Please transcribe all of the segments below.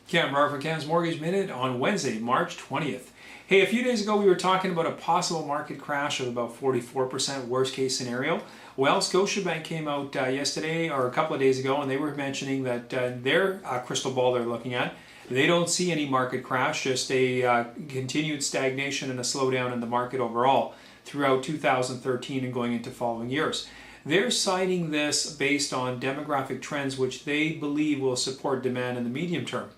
Cam Barr for Cam's Mortgage Minute on Wednesday, March 20th. Hey, a few days ago we were talking about a possible market crash of about 44% worst case scenario. Well, Scotiabank came out yesterday or a couple of days ago and they were mentioning that their crystal ball they're looking at, they don't see any market crash, just a continued stagnation and a slowdown in the market overall throughout 2013 and going into following years. They're citing this based on demographic trends which they believe will support demand in the medium term.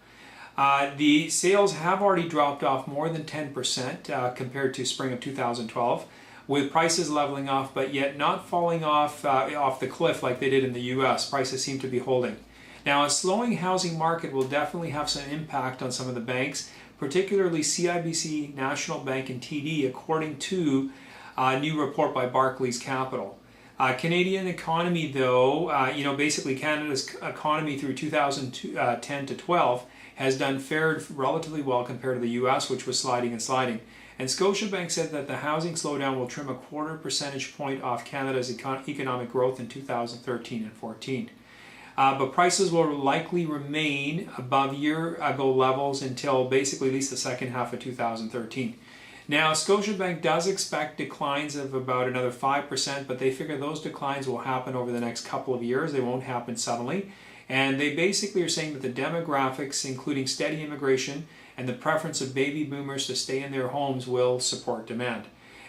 The sales have already dropped off more than 10% compared to spring of 2012, with prices leveling off, but yet not falling off the cliff like they did in the U.S. Prices seem to be holding. Now, a slowing housing market will definitely have some impact on some of the banks, particularly CIBC, National Bank, and TD, according to a new report by Barclays Capital. Canadian economy, though, basically Canada's economy through 2010 to 12 has fared relatively well compared to the U.S., which was sliding and sliding. And Scotiabank said that the housing slowdown will trim a 1/4 percentage point off Canada's economic growth in 2013 and 14. But prices will likely remain above year-ago levels until basically at least the second half of 2013. Now, Scotiabank does expect declines of about another 5%, but they figure those declines will happen over the next couple of years. They won't happen suddenly. And they basically are saying that the demographics, including steady immigration and the preference of baby boomers to stay in their homes, will support demand.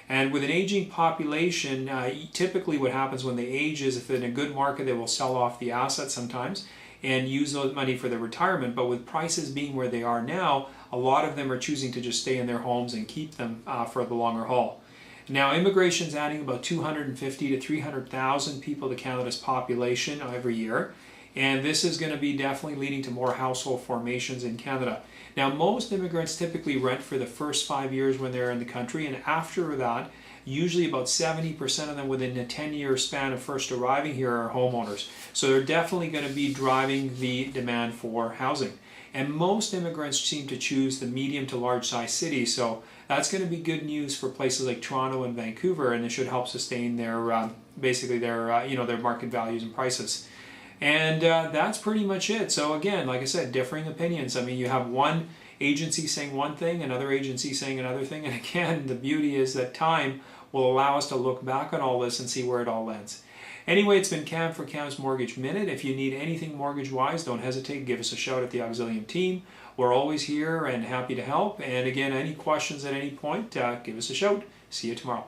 And with an aging population, typically what happens when they age is if they're in a good market, they will sell off the assets sometimes and use those money for their retirement. But with prices being where they are now, a lot of them are choosing to just stay in their homes and keep them for the longer haul. Now, immigration is adding about 250 to 300,000 people to Canada's population every year. And this is going to be definitely leading to more household formations in Canada. Now, most immigrants typically rent for the first 5 years when they're in the country, and after that, usually about 70% of them within a 10-year span of first arriving here are homeowners. So they're definitely going to be driving the demand for housing. And most immigrants seem to choose the medium to large size cities, so that's going to be good news for places like Toronto and Vancouver, and it should help sustain their their market values and prices. And that's pretty much it. So again, like I said, differing opinions. I mean, you have one agency saying one thing, another agency saying another thing. And again, the beauty is that time will allow us to look back on all this and see where it all ends. Anyway, it's been Cam for Cam's Mortgage Minute. If you need anything mortgage-wise, don't hesitate. Give us a shout at the Auxilium team. We're always here and happy to help. And again, any questions at any point, give us a shout. See you tomorrow.